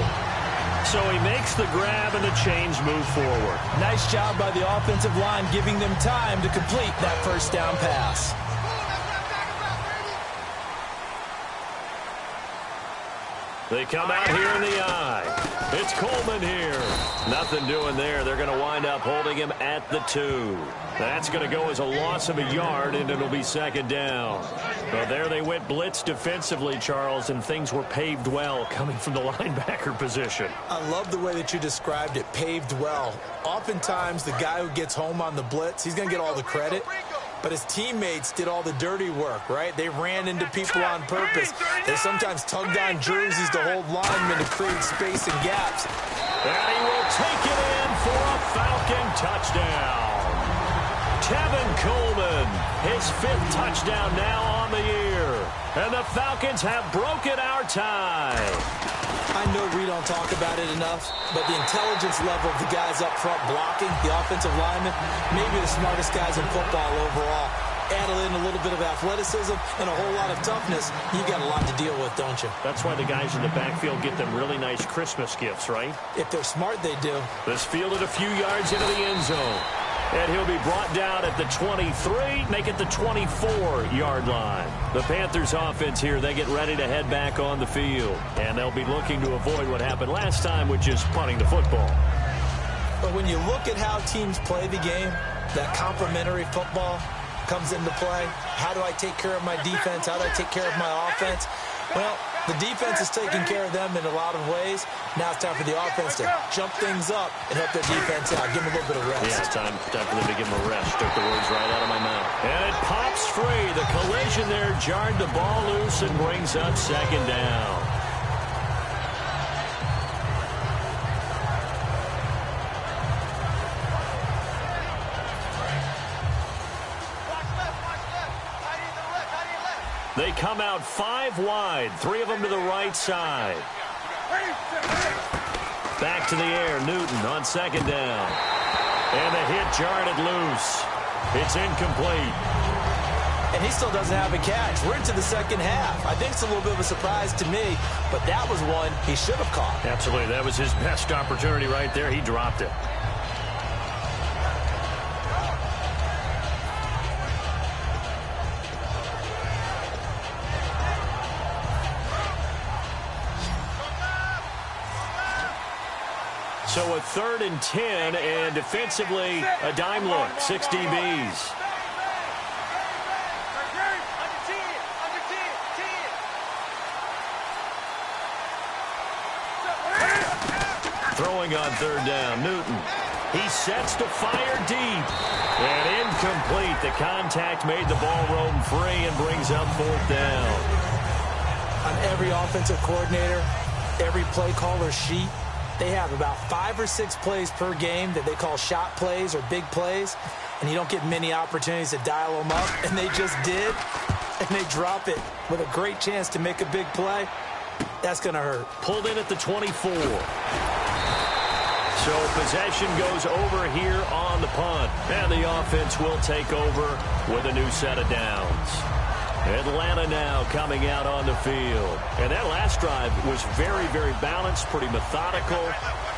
So he makes the grab, and the chains move forward. Nice job by the offensive line giving them time to complete that first down pass. They come out here in the eye. It's Coleman here. Nothing doing there. They're going to wind up holding him at the 2. That's going to go as a loss of a yard, and it'll be 2nd down. Well, there they went blitz defensively, Charles, and things were paved well coming from the linebacker position. I love the way that you described it, paved well. Oftentimes, the guy who gets home on the blitz, he's going to get all the credit. But his teammates did all the dirty work, right? They ran into people on purpose. They sometimes tugged on jerseys to hold linemen to create space and gaps. And he will take it in for a Falcon touchdown. Tevin Coleman, his 5th touchdown now on the year. And the Falcons have broken our tie. I know we don't talk about it enough, but the intelligence level of the guys up front blocking, the offensive linemen, maybe the smartest guys in football overall. Add in a little bit of athleticism and a whole lot of toughness, you got a lot to deal with, don't you? That's why the guys in the backfield get them really nice Christmas gifts, right? If they're smart, they do. This fielded a few yards into the end zone. And he'll be brought down at the 23, make it the 24-yard line. The Panthers offense here, they get ready to head back on the field. And they'll be looking to avoid what happened last time, which is punting the football. But when you look at how teams play the game, that complementary football comes into play. How do I take care of my defense? How do I take care of my offense? Well, the defense is taking care of them in a lot of ways. Now it's time for the offense to jump things up and help their defense out. Give them a little bit of rest. Yeah, it's time for them to give them a rest. Took the words right out of my mouth. And it pops free. The collision there jarred the ball loose and brings up 2nd down. They come out 5 wide, 3 of them to the right side. Back to the air, Newton on second down. And the hit jarred it loose. It's incomplete. And he still doesn't have a catch. We're into the second half. I think it's a little bit of a surprise to me, but that was one he should have caught. Absolutely. That was his best opportunity right there. He dropped it. So a 3rd and 10, and defensively, a dime look, 6 DBs. Throwing on 3rd down, Newton. He sets to fire deep. And incomplete. The contact made the ball roam free and brings up 4th down. On every offensive coordinator, every play caller sheet, they have about 5 or 6 plays per game that they call shot plays or big plays, and you don't get many opportunities to dial them up, and they just did, and they drop it with a great chance to make a big play. That's going to hurt. Pulled in at the 24. So possession goes over here on the punt, and the offense will take over with a new set of downs. Atlanta now coming out on the field. And that last drive was very, very balanced, pretty methodical.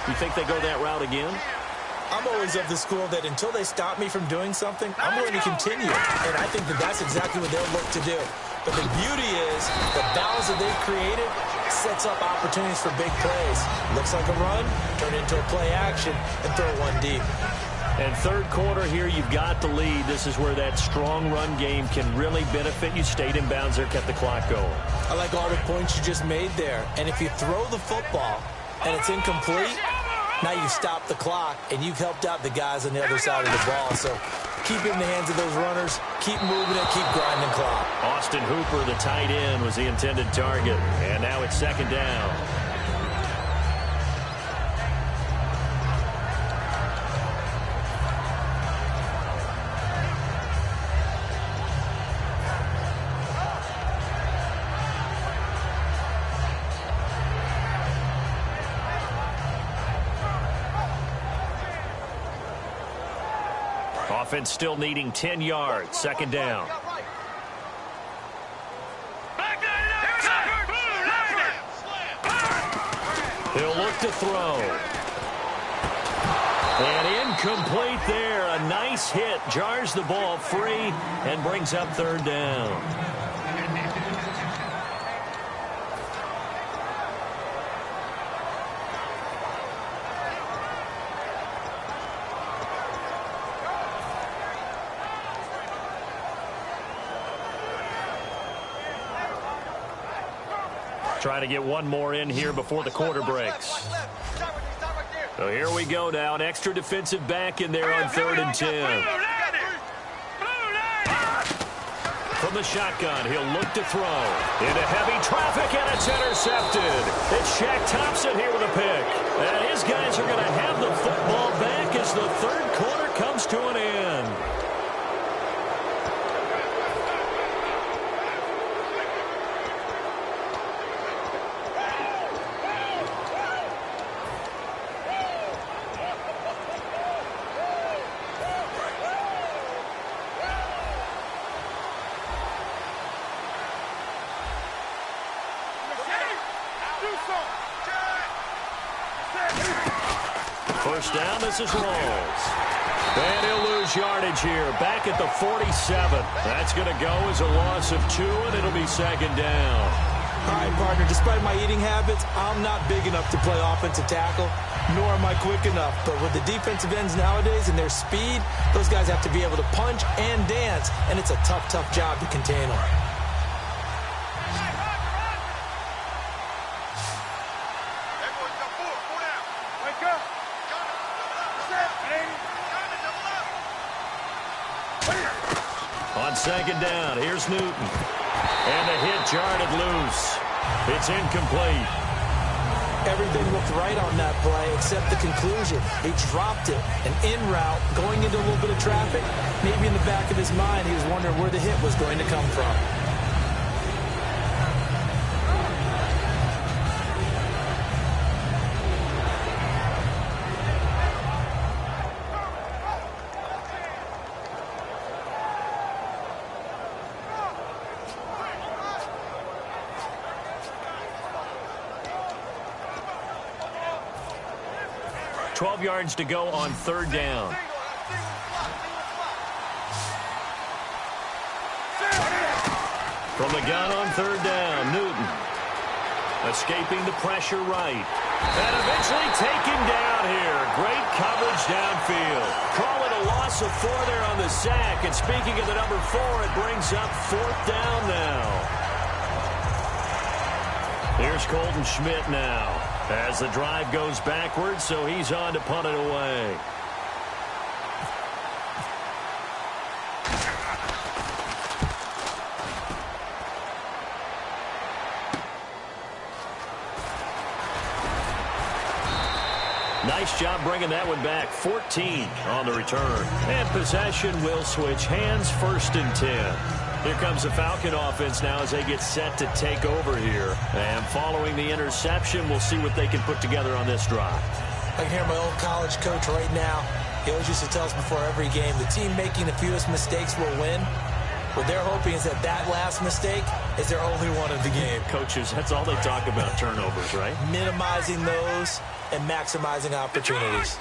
You think they go that route again? I'm always of the school that until they stop me from doing something, I'm going to continue. And I think that that's exactly what they'll look to do. But the beauty is the balance that they've created sets up opportunities for big plays. Looks like a run, turn it into a play action, and throw one deep. And 3rd quarter here, you've got the lead. This is where that strong run game can really benefit you. Stayed in bounds there, kept the clock going. I like all the points you just made there. And if you throw the football and it's incomplete, now you stop the clock and you've helped out the guys on the other side of the ball. So keep it in the hands of those runners. Keep moving it. Keep grinding clock. Austin Hooper, the tight end, was the intended target. And now it's 2nd down. Offense still needing 10 yards. 2nd down. He'll look to throw. And incomplete there. A nice hit. Jars the ball free and brings up 3rd down. Trying to get one more in here before the quarter breaks. So here we go now. An extra defensive back in there on 3rd and 10. From the shotgun, he'll look to throw. Into heavy traffic, and it's intercepted. It's Shaq Thompson here with a pick. And his guys are going to have the football back as the 3rd quarter comes to an end. First down, this is Rawls. And he'll lose yardage here, back at the 47. That's going to go as a loss of 2, and it'll be 2nd down. All right, partner, despite my eating habits, I'm not big enough to play offensive tackle, nor am I quick enough. But with the defensive ends nowadays and their speed, those guys have to be able to punch and dance, and it's a tough, tough job to contain them. On 2nd down, here's Newton. And the hit jarred it loose. It's incomplete. Everything looked right on that play except the conclusion. He dropped it, an in route, going into a little bit of traffic. Maybe in the back of his mind, he was wondering where the hit was going to come from. 12 yards to go on third down. From the gun on third down, Newton. Escaping the pressure right. And eventually taken down here. Great coverage downfield. Call it a loss of 4 there on the sack. And speaking of the number 4, it brings up fourth down now. Here's Colton Schmidt now. As the drive goes backwards, so he's on to punt it away. Nice job bringing that one back. 14 on the return. And possession will switch hands, 1st and 10. Here comes the Falcon offense now as they get set to take over here. And following the interception, we'll see what they can put together on this drive. I can hear my old college coach right now. He always used to tell us before every game, the team making the fewest mistakes will win. What they're hoping is that last mistake is their only one of the game. Coaches, that's all they talk about, turnovers, right? Minimizing those and maximizing opportunities.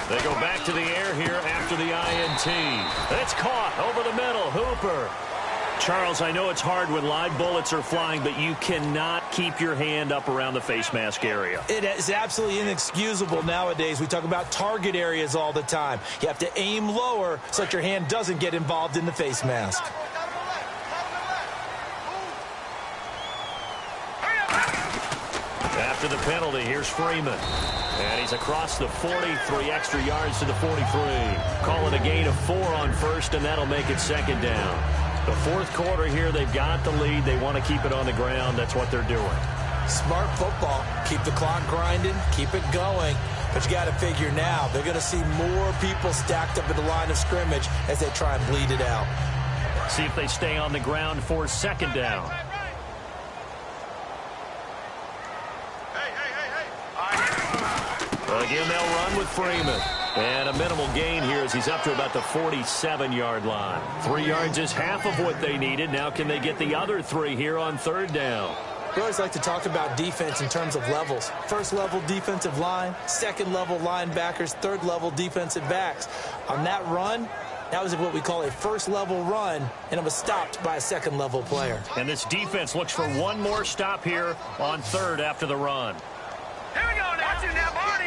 They go back to the air here after the INT. It's caught over the middle. Hooper. Charles, I know it's hard when live bullets are flying, but you cannot keep your hand up around the face mask area. It is absolutely inexcusable nowadays. We talk about target areas all the time. You have to aim lower so that your hand doesn't get involved in the face mask. After the penalty, here's Freeman. And he's across the 40, 3 extra yards to the 43. Call it a gain of 4 on first, and that'll make it 2nd down. The 4th quarter here, they've got the lead. They want to keep it on the ground. That's what they're doing. Smart football. Keep the clock grinding. Keep it going. But you got to figure now, they're going to see more people stacked up at the line of scrimmage as they try and bleed it out. See if they stay on the ground for 2nd down. Again, they'll run with Freeman. And a minimal gain here as he's up to about the 47-yard line. 3 yards is half of what they needed. Now can they get the other 3 here on 3rd down? We always like to talk about defense in terms of levels. 1st level defensive line, 2nd level linebackers, 3rd level defensive backs. On that run, that was what we call a 1st level run, and it was stopped by a 2nd level player. And this defense looks for one more stop here on 3rd after the run. Here we go now. Watch it now, Barney.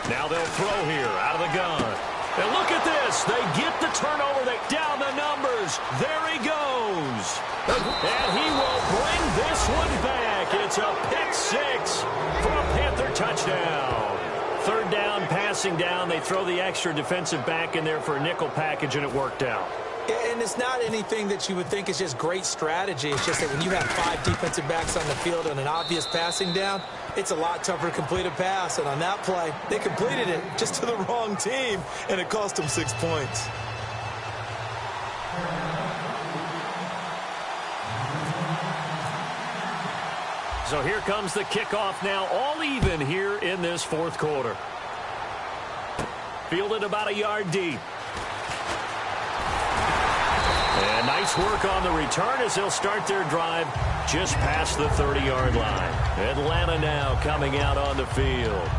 Now they'll throw here out of the gun. And look at this. They get the turnover. They down the numbers. There he goes. And he will bring this one back. It's a pick 6 for a Panther touchdown. 3rd down, passing down. They throw the extra defensive back in there for a nickel package, and it worked out. And it's not anything that you would think is just great strategy. It's just that when you have 5 defensive backs on the field on an obvious passing down, it's a lot tougher to complete a pass. And on that play, they completed it just to the wrong team, and it cost them 6 points. So here comes the kickoff now, all even here in this 4th quarter. Fielded about a yard deep. And nice work on the return as they'll start their drive just past the 30-yard line. Atlanta now coming out on the field.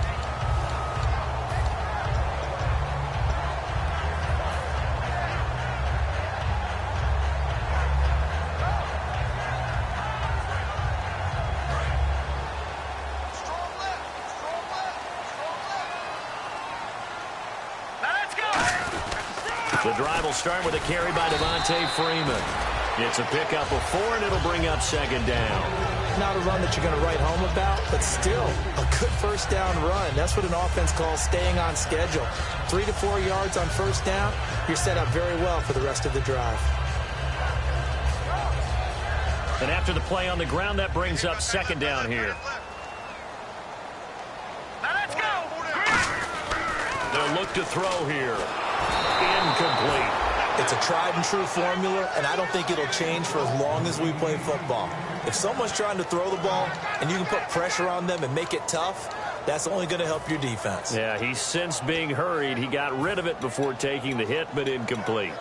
The drive will start with a carry by Devontae Freeman. It's a pickup of 4, and it'll bring up 2nd down. Not a run that you're going to write home about, but still a good 1st down run. That's what an offense calls staying on schedule. 3 to 4 yards on 1st down, you're set up very well for the rest of the drive. And after the play on the ground, that brings up 2nd down here. Now let's go. They'll look to throw here. Incomplete. It's a tried and true formula, and I don't think it'll change for as long as we play football. If someone's trying to throw the ball and you can put pressure on them and make it tough, that's only going to help your defense. Yeah, he's since being hurried. He got rid of it before taking the hit, but incomplete.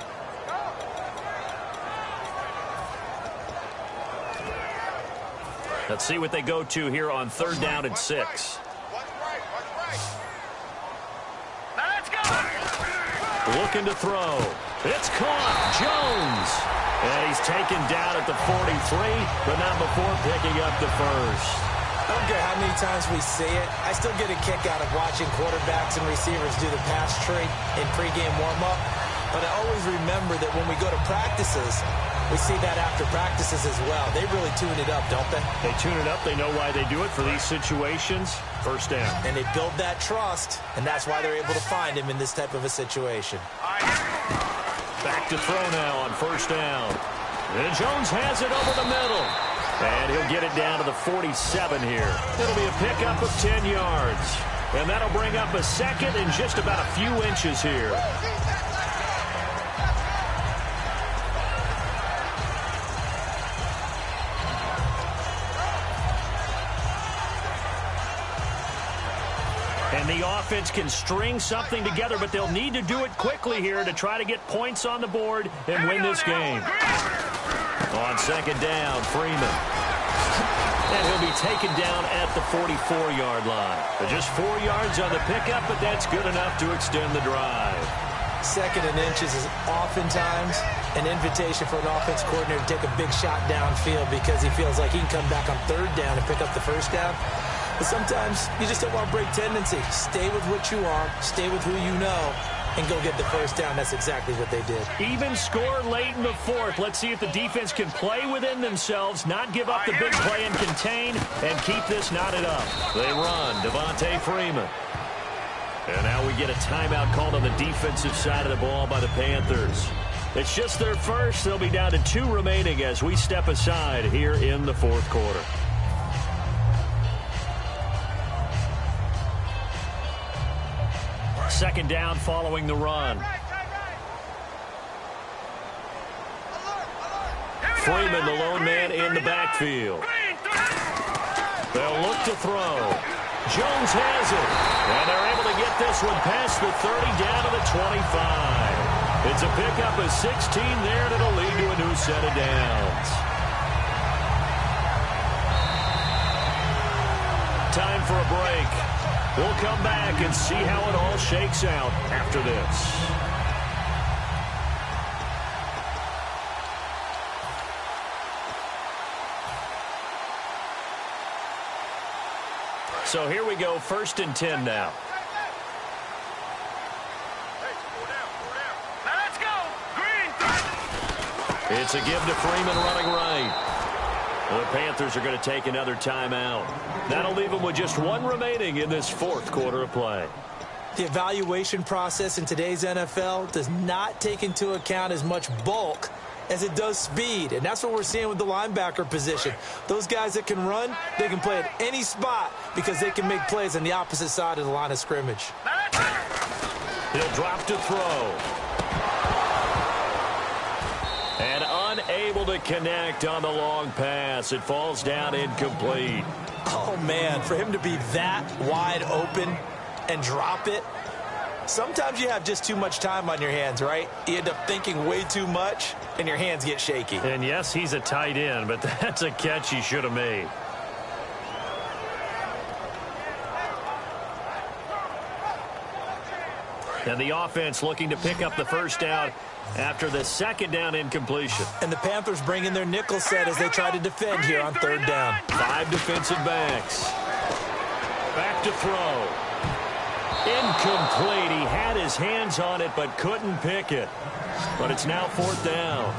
Let's see what they go to here on 3rd down and 6. Now let's go. Looking to throw. It's caught. Jones. And he's taken down at the 43, but not before picking up the first. I don't care how many times we see it. I still get a kick out of watching quarterbacks and receivers do the pass tree in pregame warm-up. But I always remember that when we go to practices, we see that after practices as well. They really tune it up, don't they? They tune it up. They know why they do it for these situations. First down. And they build that trust, and that's why they're able to find him in this type of a situation. Back to throw now on 1st down. And Jones has it over the middle. And he'll get it down to the 47 here. It'll be a pickup of 10 yards. And that'll bring up a second and just about a few inches here. And the offense can string something together, but they'll need to do it quickly here to try to get points on the board and win this game. On 2nd down, Freeman. And he'll be taken down at the 44-yard line. Just 4 yards on the pickup, but that's good enough to extend the drive. 2nd and inches is oftentimes an invitation for an offense coordinator to take a big shot downfield because he feels like he can come back on 3rd down and pick up the 1st down. But sometimes you just don't want to break tendency. Stay with what you are, stay with who you know, and go get the 1st down. That's exactly what they did. Even score late in the 4th. Let's see if the defense can play within themselves, not give up the big play and contain, and keep this knotted up. They run. Devontae Freeman. And now we get a timeout called on the defensive side of the ball by the Panthers. It's just their first. They'll be down to 2 remaining as we step aside here in the 4th quarter. Second down following the run. Freeman, the lone man in the backfield. They'll look to throw. Jones has it. And they're able to get this one past the 30 down to the 25. It's a pickup of 16 there, and it'll lead to a new set of downs. Time for a break. We'll come back and see how it all shakes out after this. So here we go, 1st and 10 now. Now let's go. Green. It's a give to Freeman running right. The Panthers are going to take another timeout. That'll leave them with just 1 remaining in this 4th quarter of play. The evaluation process in today's NFL does not take into account as much bulk as it does speed, and that's what we're seeing with the linebacker position. Those guys that can run, they can play at any spot because they can make plays on the opposite side of the line of scrimmage. He'll drop to throw. And unable to connect on the long pass. It falls down incomplete. Oh, man, for him to be that wide open and drop it, sometimes you have just too much time on your hands, right? You end up thinking way too much, and your hands get shaky. And yes, he's a tight end, but that's a catch he should have made. And the offense looking to pick up the 1st down after the 2nd down incompletion. And the Panthers bring in their nickel set as they try to defend here on 3rd down. 5 defensive backs. Back to throw. Incomplete. He had his hands on it but couldn't pick it. But it's now 4th down.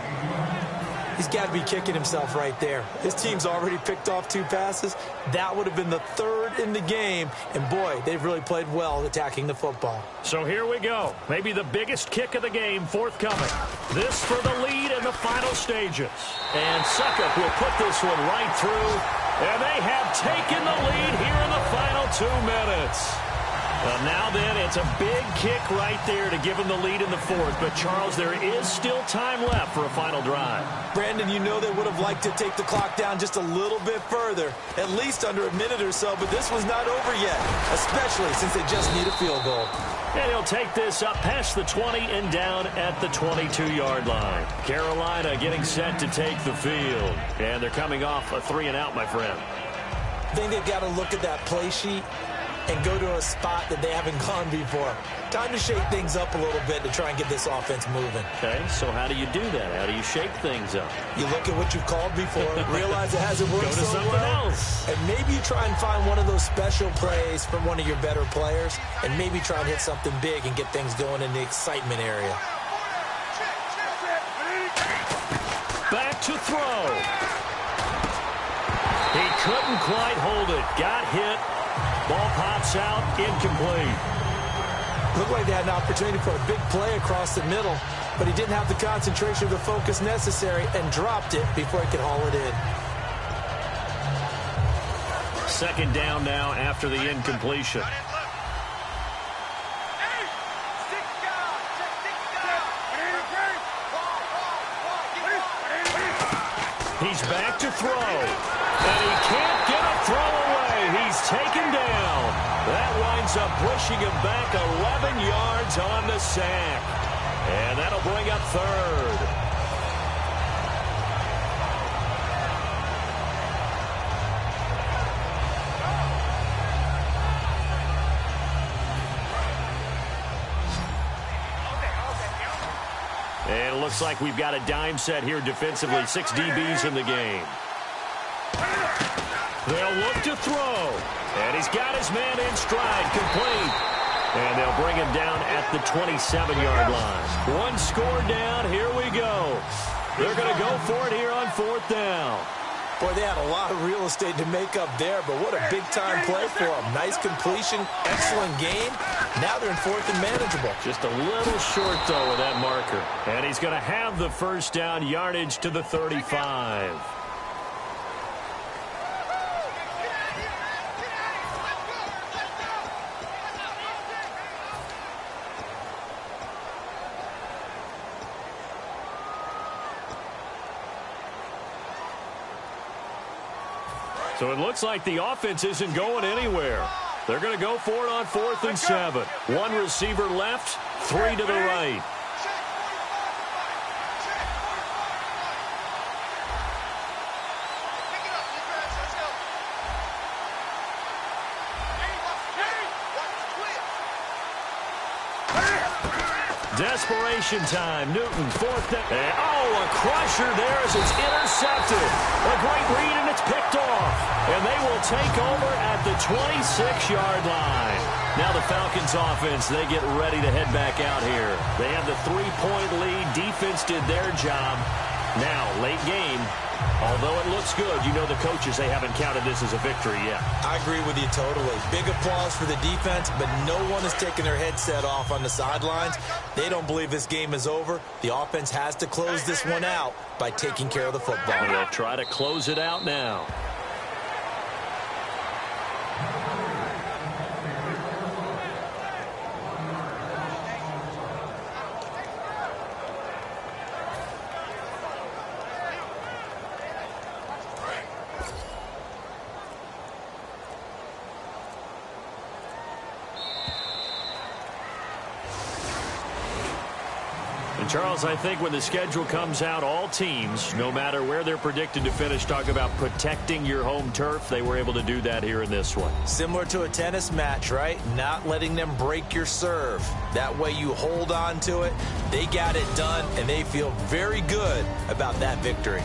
He's got to be kicking himself right there. His team's already picked off 2 passes. That would have been the 3rd in the game. And, boy, they've really played well attacking the football. So here we go. Maybe the biggest kick of the game forthcoming. This for the lead in the final stages. And Suckup will put this one right through. And they have taken the lead here in the final 2 minutes. Well, now then, it's a big kick right there to give him the lead in the 4th. But, Charles, there is still time left for a final drive. Brandon, you know they would have liked to take the clock down just a little bit further, at least under a minute or so, but this was not over yet, especially since they just need a field goal. And he'll take this up past the 20 and down at the 22-yard line. Carolina getting set to take the field. And they're coming off a 3-and-out, my friend. I think they've got to look at that play sheet and go to a spot that they haven't gone before. Time to shake things up a little bit to try and get this offense moving. Okay, so how do you do that? How do you shake things up? You look at what you've called before, realize it hasn't worked Go to so something well, else. and maybe you try and find one of those special plays from one of your better players, and maybe try and hit something big and get things going in the excitement area. Back to throw. He couldn't quite hold it. Got hit. Ball pops out. Incomplete. Looked like they had an opportunity for a big play across the middle, but he didn't have the concentration or the focus necessary and dropped it before he could haul it in. Second down now after the incompletion. He's back to throw, and he can't get a throw away. He's taken down. That winds up pushing him back 11 yards on the sack, and that'll bring up third. And it looks like we've got a dime set here defensively. 6 DBs in the game. They'll look to throw. And he's got his man in stride, complete. And they'll bring him down at the 27-yard line. One score down. Here we go. They're going to go for it here on fourth down. Boy, they had a lot of real estate to make up there, but what a big-time play for them. Nice completion, excellent game. Now they're in fourth and manageable. Just a little short, though, with that marker. And he's going to have the first down, yardage to the 35. So it looks like the offense isn't going anywhere. They're going to go for it on 4th and 7. One receiver left, 3 to the right. Desperation time. Newton, 4th down. And, a crusher there as it's intercepted. A great read, and it's picked off. And they will take over at the 26-yard line. Now the Falcons offense, they get ready to head back out here. They have the 3-point lead. Defense did their job. Now, late game, although it looks good, you know the coaches, they haven't counted this as a victory yet. I agree with you totally. Big applause for the defense, but no one is taking their headset off on the sidelines. They don't believe this game is over. The offense has to close this one out by taking care of the football. And they'll try to close it out now. And Charles, I think when the schedule comes out, all teams, no matter where they're predicted to finish, talk about protecting your home turf. They were able to do that here in this one. Similar to a tennis match, right? Not letting them break your serve. That way you hold on to it. They got it done, and they feel very good about that victory.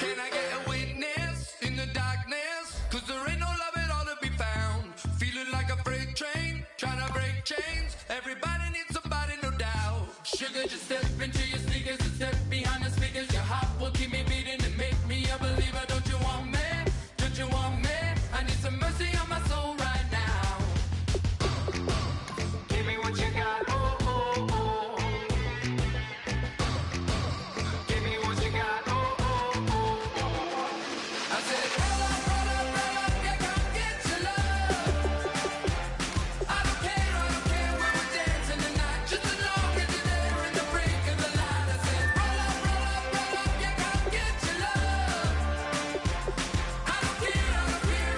Can I get a witness in the darkness? 'Cause there ain't no love at all to be found. Feeling like a freight train, trying to break chains. Everybody needs somebody, no doubt. Sugar, just step into your sneakers and step behind the speakers. Your heart will keep me beating and make me a believer. Don't you want me? Don't you want me? I need some mercy on my soul right now. Give me what you got, oh, oh, oh. Give me what you got, oh, oh, oh. I said, roll up, yeah, come get your love. I don't care where we're dancing tonight. Just as long as you're there in the break of the light. I said, roll up, yeah, come get your love. I don't care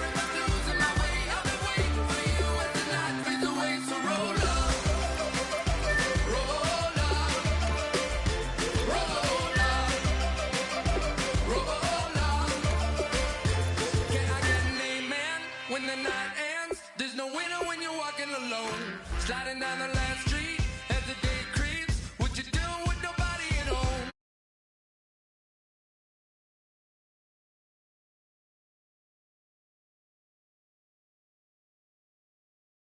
if I'm losing my way. I've been waiting for you as the night fades away. So roll up, roll up, roll up, roll up. Can I get an amen when the night ends? There's no winner when you're walking alone. Sliding down the last street.